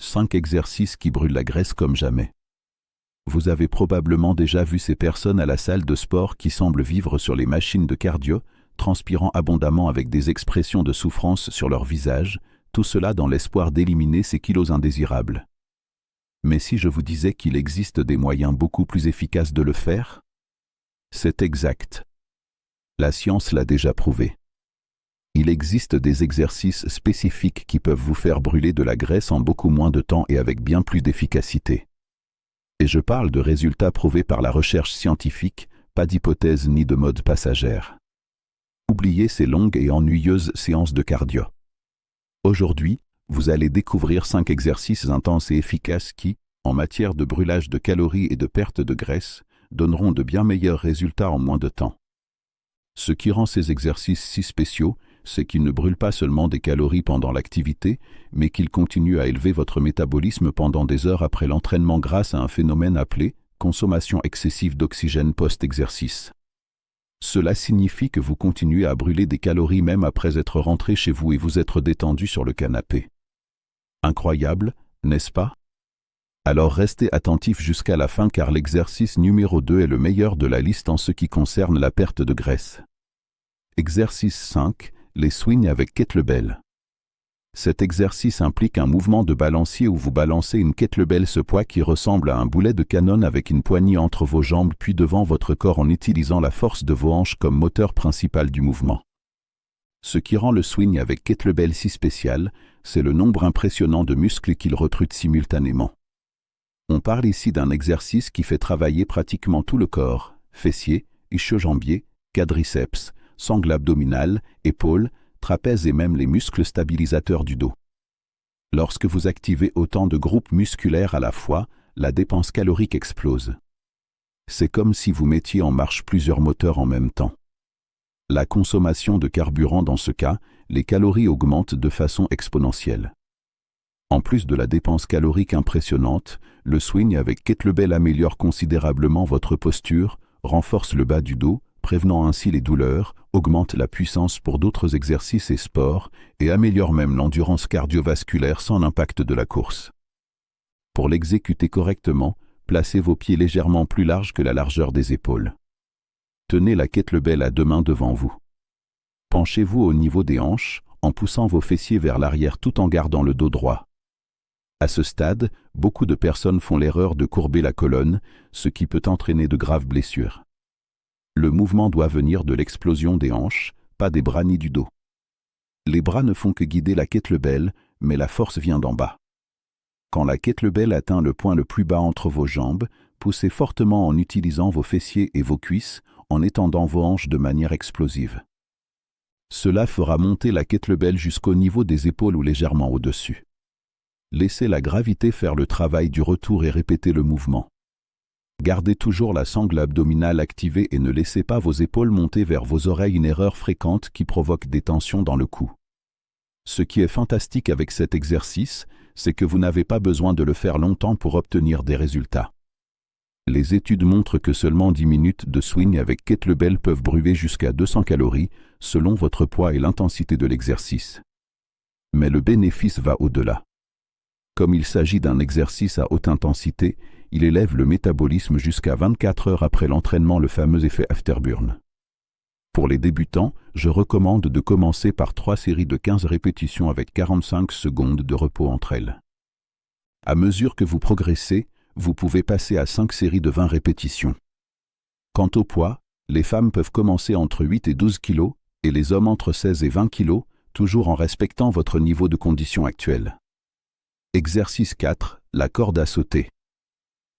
5 exercices qui brûlent la graisse comme jamais. Vous avez probablement déjà vu ces personnes à la salle de sport qui semblent vivre sur les machines de cardio, transpirant abondamment avec des expressions de souffrance sur leur visage, tout cela dans l'espoir d'éliminer ces kilos indésirables. Mais si je vous disais qu'il existe des moyens beaucoup plus efficaces de le faire? C'est exact. La science l'a déjà prouvé. Il existe des exercices spécifiques qui peuvent vous faire brûler de la graisse en beaucoup moins de temps et avec bien plus d'efficacité. Et je parle de résultats prouvés par la recherche scientifique, pas d'hypothèse ni de mode passagère. Oubliez ces longues et ennuyeuses séances de cardio. Aujourd'hui, vous allez découvrir 5 exercices intenses et efficaces qui, en matière de brûlage de calories et de perte de graisse, donneront de bien meilleurs résultats en moins de temps. Ce qui rend ces exercices si spéciaux, c'est qu'ils ne brûlent pas seulement des calories pendant l'activité, mais qu'ils continuent à élever votre métabolisme pendant des heures après l'entraînement grâce à un phénomène appelé consommation excessive d'oxygène post-exercice. Cela signifie que vous continuez à brûler des calories même après être rentré chez vous et vous être détendu sur le canapé. Incroyable, n'est-ce pas? Alors restez attentif jusqu'à la fin car l'exercice numéro 2 est le meilleur de la liste en ce qui concerne la perte de graisse. Exercice 5. Les swings avec kettlebell. Cet exercice implique un mouvement de balancier où vous balancez une kettlebell, ce poids qui ressemble à un boulet de canon avec une poignée entre vos jambes puis devant votre corps en utilisant la force de vos hanches comme moteur principal du mouvement. Ce qui rend le swing avec kettlebell si spécial, c'est le nombre impressionnant de muscles qu'il recrute simultanément. On parle ici d'un exercice qui fait travailler pratiquement tout le corps, fessiers, ischio-jambiers, quadriceps, sangle abdominale, épaules, trapèzes et même les muscles stabilisateurs du dos. Lorsque vous activez autant de groupes musculaires à la fois, la dépense calorique explose. C'est comme si vous mettiez en marche plusieurs moteurs en même temps. La consommation de carburant dans ce cas, les calories augmentent de façon exponentielle. En plus de la dépense calorique impressionnante, le swing avec kettlebell améliore considérablement votre posture, renforce le bas du dos, prévenant ainsi les douleurs, augmente la puissance pour d'autres exercices et sports, et améliore même l'endurance cardiovasculaire sans l'impact de la course. Pour l'exécuter correctement, placez vos pieds légèrement plus larges que la largeur des épaules. Tenez la kettlebell à 2 mains devant vous. Penchez-vous au niveau des hanches, en poussant vos fessiers vers l'arrière tout en gardant le dos droit. À ce stade, beaucoup de personnes font l'erreur de courber la colonne, ce qui peut entraîner de graves blessures. Le mouvement doit venir de l'explosion des hanches, pas des bras ni du dos. Les bras ne font que guider la kettlebell, mais la force vient d'en bas. Quand la kettlebell atteint le point le plus bas entre vos jambes, poussez fortement en utilisant vos fessiers et vos cuisses, en étendant vos hanches de manière explosive. Cela fera monter la kettlebell jusqu'au niveau des épaules ou légèrement au-dessus. Laissez la gravité faire le travail du retour et répétez le mouvement. Gardez toujours la sangle abdominale activée et ne laissez pas vos épaules monter vers vos oreilles, une erreur fréquente qui provoque des tensions dans le cou. Ce qui est fantastique avec cet exercice, c'est que vous n'avez pas besoin de le faire longtemps pour obtenir des résultats. Les études montrent que seulement 10 minutes de swing avec kettlebell peuvent brûler jusqu'à 200 calories, selon votre poids et l'intensité de l'exercice. Mais le bénéfice va au-delà. Comme il s'agit d'un exercice à haute intensité, il élève le métabolisme jusqu'à 24 heures après l'entraînement, le fameux effet afterburn. Pour les débutants, je recommande de commencer par 3 séries de 15 répétitions avec 45 secondes de repos entre elles. À mesure que vous progressez, vous pouvez passer à 5 séries de 20 répétitions. Quant au poids, les femmes peuvent commencer entre 8 et 12 kg et les hommes entre 16 et 20 kg, toujours en respectant votre niveau de condition actuel. Exercice 4. La corde à sauter.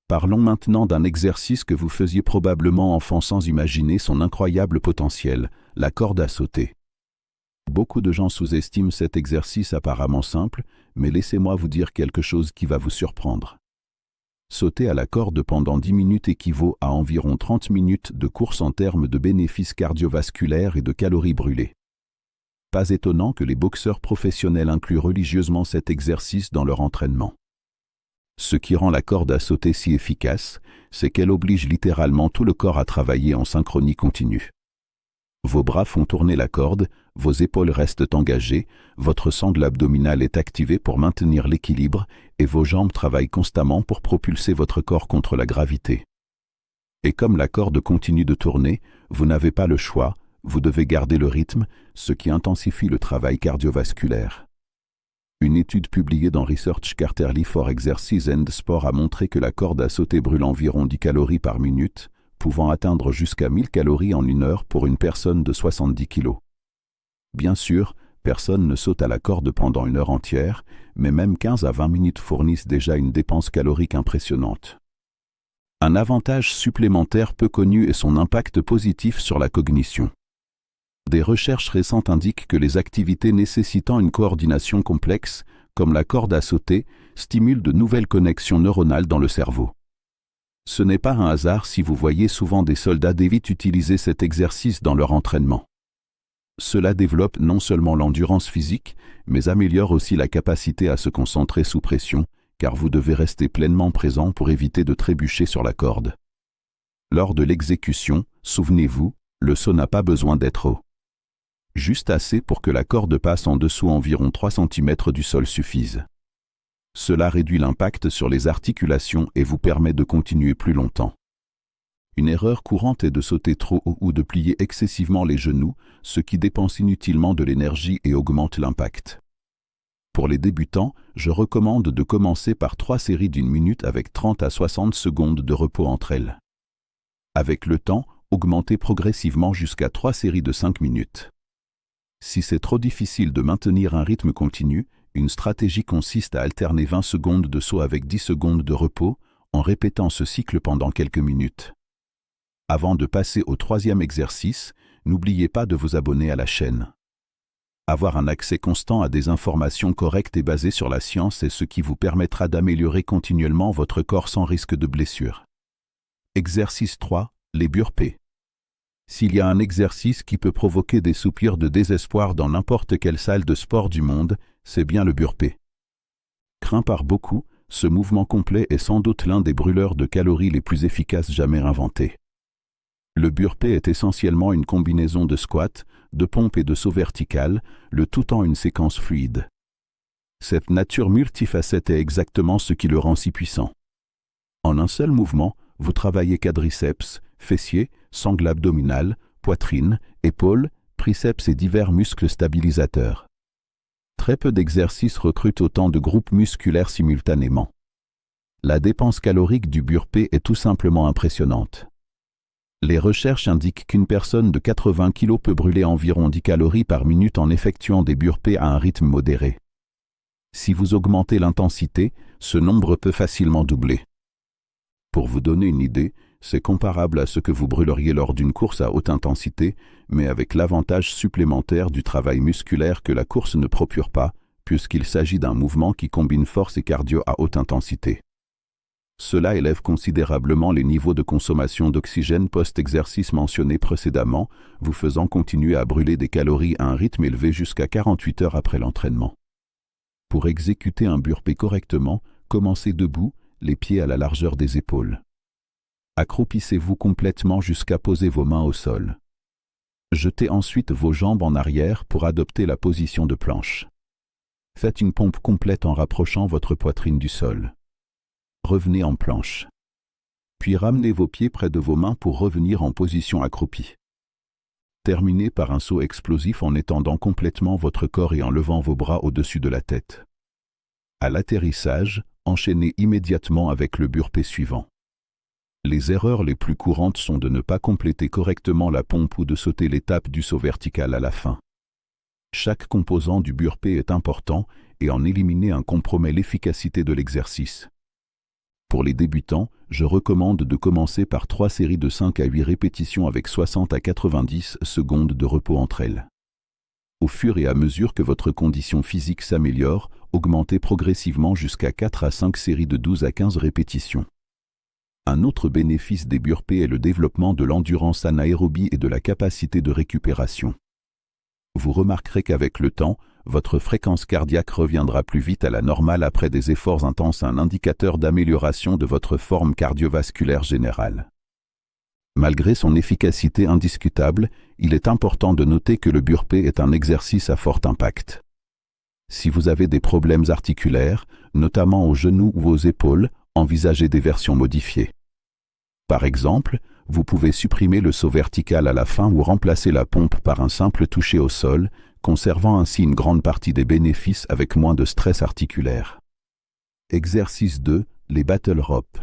Parlons maintenant d'un exercice que vous faisiez probablement enfant sans imaginer son incroyable potentiel, la corde à sauter. Beaucoup de gens sous-estiment cet exercice apparemment simple, mais laissez-moi vous dire quelque chose qui va vous surprendre. Sauter à la corde pendant 10 minutes équivaut à environ 30 minutes de course en termes de bénéfices cardiovasculaires et de calories brûlées. Pas étonnant que les boxeurs professionnels incluent religieusement cet exercice dans leur entraînement. Ce qui rend la corde à sauter si efficace, c'est qu'elle oblige littéralement tout le corps à travailler en synchronie continue. Vos bras font tourner la corde, vos épaules restent engagées, votre sangle abdominale est activée pour maintenir l'équilibre et vos jambes travaillent constamment pour propulser votre corps contre la gravité. Et comme la corde continue de tourner, vous n'avez pas le choix, vous devez garder le rythme, ce qui intensifie le travail cardiovasculaire. Une étude publiée dans Research Quarterly for Exercise and Sport a montré que la corde à sauter brûle environ 10 calories par minute, pouvant atteindre jusqu'à 1000 calories en 1 heure pour une personne de 70 kg. Bien sûr, personne ne saute à la corde pendant 1 heure entière, mais même 15 à 20 minutes fournissent déjà une dépense calorique impressionnante. Un avantage supplémentaire peu connu est son impact positif sur la cognition. Des recherches récentes indiquent que les activités nécessitant une coordination complexe, comme la corde à sauter, stimulent de nouvelles connexions neuronales dans le cerveau. Ce n'est pas un hasard si vous voyez souvent des soldats d'élite utiliser cet exercice dans leur entraînement. Cela développe non seulement l'endurance physique, mais améliore aussi la capacité à se concentrer sous pression, car vous devez rester pleinement présent pour éviter de trébucher sur la corde. Lors de l'exécution, souvenez-vous, le saut n'a pas besoin d'être haut. Juste assez pour que la corde passe en dessous environ 3 cm du sol suffise. Cela réduit l'impact sur les articulations et vous permet de continuer plus longtemps. Une erreur courante est de sauter trop haut ou de plier excessivement les genoux, ce qui dépense inutilement de l'énergie et augmente l'impact. Pour les débutants, je recommande de commencer par 3 séries d'1 minute avec 30 à 60 secondes de repos entre elles. Avec le temps, augmentez progressivement jusqu'à 3 séries de 5 minutes. Si c'est trop difficile de maintenir un rythme continu, une stratégie consiste à alterner 20 secondes de saut avec 10 secondes de repos, en répétant ce cycle pendant quelques minutes. Avant de passer au 3e exercice, n'oubliez pas de vous abonner à la chaîne. Avoir un accès constant à des informations correctes et basées sur la science est ce qui vous permettra d'améliorer continuellement votre corps sans risque de blessure. Exercice 3. Les burpees. S'il y a un exercice qui peut provoquer des soupirs de désespoir dans n'importe quelle salle de sport du monde, c'est bien le burpee. Craint par beaucoup, ce mouvement complet est sans doute l'un des brûleurs de calories les plus efficaces jamais inventés. Le burpee est essentiellement une combinaison de squat, de pompe et de saut vertical, le tout en une séquence fluide. Cette nature multifacette est exactement ce qui le rend si puissant. En un seul mouvement, vous travaillez quadriceps, fessiers, sangle abdominale, poitrine, épaules, triceps et divers muscles stabilisateurs. Très peu d'exercices recrutent autant de groupes musculaires simultanément. La dépense calorique du burpee est tout simplement impressionnante. Les recherches indiquent qu'une personne de 80 kg peut brûler environ 10 calories par minute en effectuant des burpees à un rythme modéré. Si vous augmentez l'intensité, ce nombre peut facilement doubler. Pour vous donner une idée, c'est comparable à ce que vous brûleriez lors d'une course à haute intensité, mais avec l'avantage supplémentaire du travail musculaire que la course ne procure pas, puisqu'il s'agit d'un mouvement qui combine force et cardio à haute intensité. Cela élève considérablement les niveaux de consommation d'oxygène post-exercice mentionnés précédemment, vous faisant continuer à brûler des calories à un rythme élevé jusqu'à 48 heures après l'entraînement. Pour exécuter un burpee correctement, commencez debout, les pieds à la largeur des épaules. Accroupissez-vous complètement jusqu'à poser vos mains au sol. Jetez ensuite vos jambes en arrière pour adopter la position de planche. Faites une pompe complète en rapprochant votre poitrine du sol. Revenez en planche. Puis ramenez vos pieds près de vos mains pour revenir en position accroupie. Terminez par un saut explosif en étendant complètement votre corps et en levant vos bras au-dessus de la tête. À l'atterrissage, enchaînez immédiatement avec le burpee suivant. Les erreurs les plus courantes sont de ne pas compléter correctement la pompe ou de sauter l'étape du saut vertical à la fin. Chaque composant du burpee est important et en éliminer un compromet l'efficacité de l'exercice. Pour les débutants, je recommande de commencer par 3 séries de 5 à 8 répétitions avec 60 à 90 secondes de repos entre elles. Au fur et à mesure que votre condition physique s'améliore, augmentez progressivement jusqu'à 4 à 5 séries de 12 à 15 répétitions. Un autre bénéfice des burpees est le développement de l'endurance anaérobie et de la capacité de récupération. Vous remarquerez qu'avec le temps, votre fréquence cardiaque reviendra plus vite à la normale après des efforts intenses, un indicateur d'amélioration de votre forme cardiovasculaire générale. Malgré son efficacité indiscutable, il est important de noter que le burpee est un exercice à fort impact. Si vous avez des problèmes articulaires, notamment aux genoux ou aux épaules, envisagez des versions modifiées. Par exemple, vous pouvez supprimer le saut vertical à la fin ou remplacer la pompe par un simple toucher au sol, conservant ainsi une grande partie des bénéfices avec moins de stress articulaire. Exercice 2. Les battle ropes.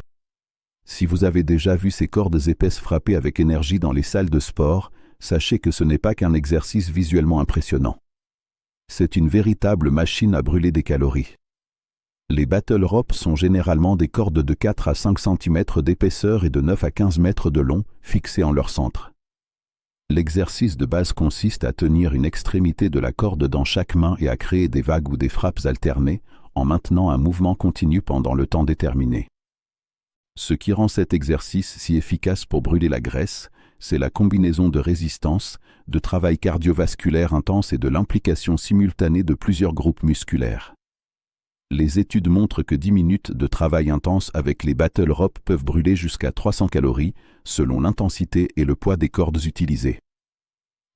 Si vous avez déjà vu ces cordes épaisses frapper avec énergie dans les salles de sport, sachez que ce n'est pas qu'un exercice visuellement impressionnant. C'est une véritable machine à brûler des calories. Les battle ropes sont généralement des cordes de 4 à 5 cm d'épaisseur et de 9 à 15 mètres de long, fixées en leur centre. L'exercice de base consiste à tenir une extrémité de la corde dans chaque main et à créer des vagues ou des frappes alternées, en maintenant un mouvement continu pendant le temps déterminé. Ce qui rend cet exercice si efficace pour brûler la graisse, c'est la combinaison de résistance, de travail cardiovasculaire intense et de l'implication simultanée de plusieurs groupes musculaires. Les études montrent que 10 minutes de travail intense avec les battle ropes peuvent brûler jusqu'à 300 calories, selon l'intensité et le poids des cordes utilisées.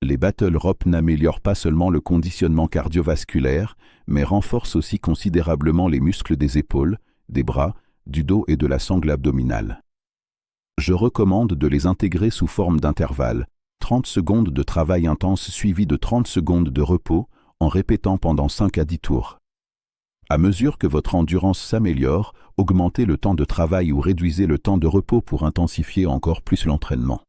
Les battle ropes n'améliorent pas seulement le conditionnement cardiovasculaire, mais renforcent aussi considérablement les muscles des épaules, des bras, du dos et de la sangle abdominale. Je recommande de les intégrer sous forme d'intervalle, 30 secondes de travail intense suivi de 30 secondes de repos, en répétant pendant 5 à 10 tours. À mesure que votre endurance s'améliore, augmentez le temps de travail ou réduisez le temps de repos pour intensifier encore plus l'entraînement.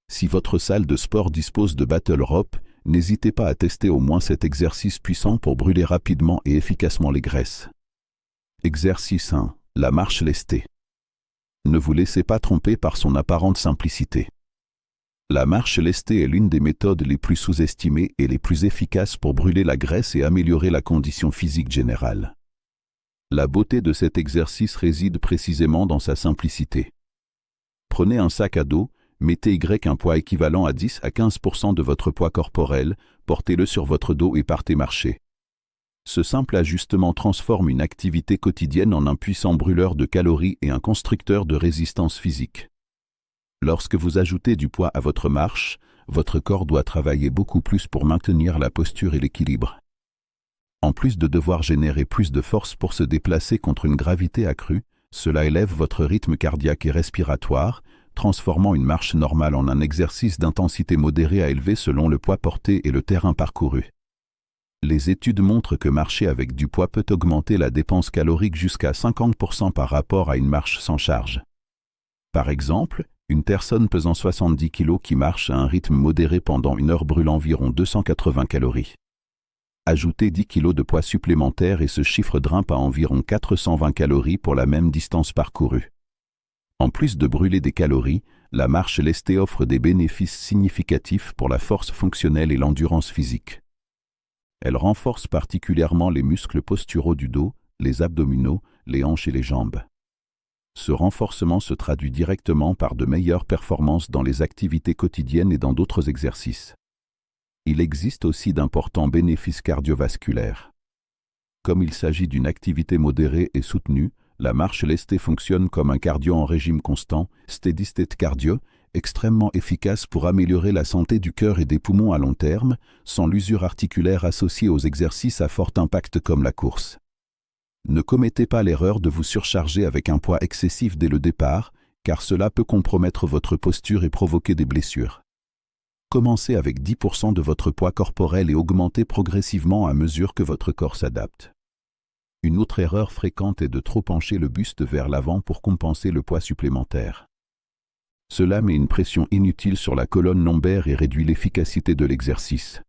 Si votre salle de sport dispose de battle rope, n'hésitez pas à tester au moins cet exercice puissant pour brûler rapidement et efficacement les graisses. Exercice 1. La marche lestée. Ne vous laissez pas tromper par son apparente simplicité. La marche lestée est l'une des méthodes les plus sous-estimées et les plus efficaces pour brûler la graisse et améliorer la condition physique générale. La beauté de cet exercice réside précisément dans sa simplicité. Prenez un sac à dos, mettez un poids équivalent à 10 à 15% de votre poids corporel, portez-le sur votre dos et partez marcher. Ce simple ajustement transforme une activité quotidienne en un puissant brûleur de calories et un constructeur de résistance physique. Lorsque vous ajoutez du poids à votre marche, votre corps doit travailler beaucoup plus pour maintenir la posture et l'équilibre. En plus de devoir générer plus de force pour se déplacer contre une gravité accrue, cela élève votre rythme cardiaque et respiratoire, transformant une marche normale en un exercice d'intensité modérée à élevée selon le poids porté et le terrain parcouru. Les études montrent que marcher avec du poids peut augmenter la dépense calorique jusqu'à 50% par rapport à une marche sans charge. Par exemple, une personne pesant 70 kg qui marche à un rythme modéré pendant une heure brûle environ 280 calories. Ajoutez 10 kg de poids supplémentaire et ce chiffre grimpe à environ 420 calories pour la même distance parcourue. En plus de brûler des calories, la marche lestée offre des bénéfices significatifs pour la force fonctionnelle et l'endurance physique. Elle renforce particulièrement les muscles posturaux du dos, les abdominaux, les hanches et les jambes. Ce renforcement se traduit directement par de meilleures performances dans les activités quotidiennes et dans d'autres exercices. Il existe aussi d'importants bénéfices cardiovasculaires. Comme il s'agit d'une activité modérée et soutenue, la marche lestée fonctionne comme un cardio en régime constant, steady state cardio, extrêmement efficace pour améliorer la santé du cœur et des poumons à long terme, sans l'usure articulaire associée aux exercices à fort impact comme la course. Ne commettez pas l'erreur de vous surcharger avec un poids excessif dès le départ, car cela peut compromettre votre posture et provoquer des blessures. Commencez avec 10% de votre poids corporel et augmentez progressivement à mesure que votre corps s'adapte. Une autre erreur fréquente est de trop pencher le buste vers l'avant pour compenser le poids supplémentaire. Cela met une pression inutile sur la colonne lombaire et réduit l'efficacité de l'exercice.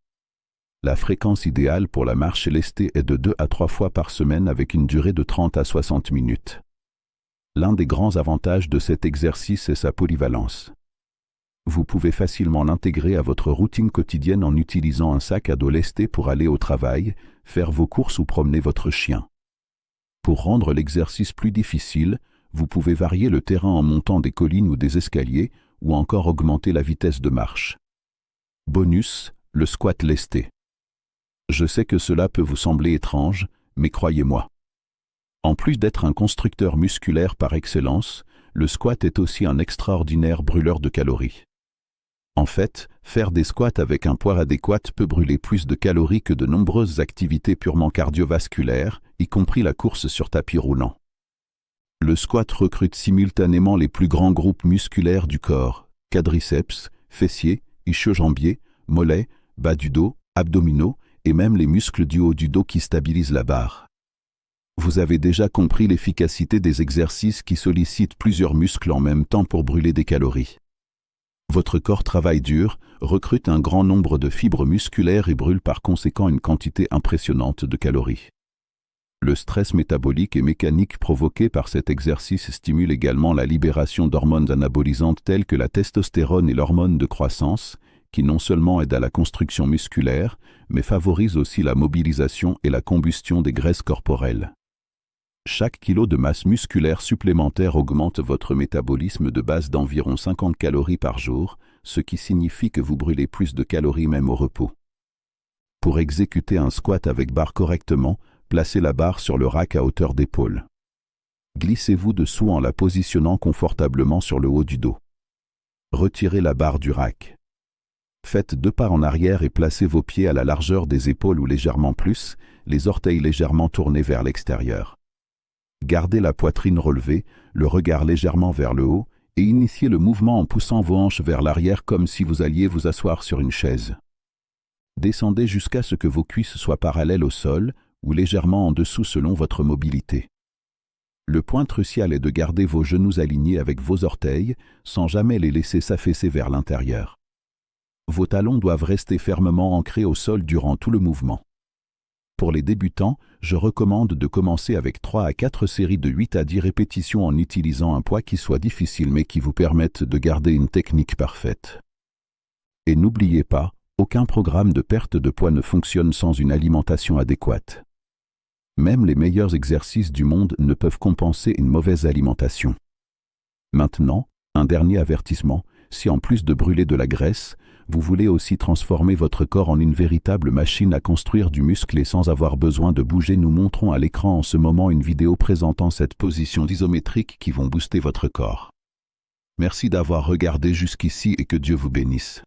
La fréquence idéale pour la marche lestée est de 2 à 3 fois par semaine avec une durée de 30 à 60 minutes. L'un des grands avantages de cet exercice est sa polyvalence. Vous pouvez facilement l'intégrer à votre routine quotidienne en utilisant un sac à dos lesté pour aller au travail, faire vos courses ou promener votre chien. Pour rendre l'exercice plus difficile, vous pouvez varier le terrain en montant des collines ou des escaliers ou encore augmenter la vitesse de marche. Bonus, le squat lesté. Je sais que cela peut vous sembler étrange, mais croyez-moi. En plus d'être un constructeur musculaire par excellence, le squat est aussi un extraordinaire brûleur de calories. En fait, faire des squats avec un poids adéquat peut brûler plus de calories que de nombreuses activités purement cardiovasculaires, y compris la course sur tapis roulant. Le squat recrute simultanément les plus grands groupes musculaires du corps, quadriceps, fessiers, ischio-jambiers, mollets, bas du dos, abdominaux et même les muscles du haut du dos qui stabilisent la barre. Vous avez déjà compris l'efficacité des exercices qui sollicitent plusieurs muscles en même temps pour brûler des calories. Votre corps travaille dur, recrute un grand nombre de fibres musculaires et brûle par conséquent une quantité impressionnante de calories. Le stress métabolique et mécanique provoqué par cet exercice stimule également la libération d'hormones anabolisantes telles que la testostérone et l'hormone de croissance, qui non seulement aident à la construction musculaire, mais favorisent aussi la mobilisation et la combustion des graisses corporelles. Chaque kilo de masse musculaire supplémentaire augmente votre métabolisme de base d'environ 50 calories par jour, ce qui signifie que vous brûlez plus de calories même au repos. Pour exécuter un squat avec barre correctement, placez la barre sur le rack à hauteur d'épaule. Glissez-vous dessous en la positionnant confortablement sur le haut du dos. Retirez la barre du rack. Faites 2 pas en arrière et placez vos pieds à la largeur des épaules ou légèrement plus, les orteils légèrement tournés vers l'extérieur. Gardez la poitrine relevée, le regard légèrement vers le haut et initiez le mouvement en poussant vos hanches vers l'arrière comme si vous alliez vous asseoir sur une chaise. Descendez jusqu'à ce que vos cuisses soient parallèles au sol ou légèrement en dessous selon votre mobilité. Le point crucial est de garder vos genoux alignés avec vos orteils sans jamais les laisser s'affaisser vers l'intérieur. Vos talons doivent rester fermement ancrés au sol durant tout le mouvement. Pour les débutants, je recommande de commencer avec 3 à 4 séries de 8 à 10 répétitions en utilisant un poids qui soit difficile mais qui vous permette de garder une technique parfaite. Et n'oubliez pas, aucun programme de perte de poids ne fonctionne sans une alimentation adéquate. Même les meilleurs exercices du monde ne peuvent compenser une mauvaise alimentation. Maintenant, un dernier avertissement, si en plus de brûler de la graisse, vous voulez aussi transformer votre corps en une véritable machine à construire du muscle et sans avoir besoin de bouger, nous montrons à l'écran en ce moment une vidéo présentant cette position isométrique qui vont booster votre corps. Merci d'avoir regardé jusqu'ici et que Dieu vous bénisse.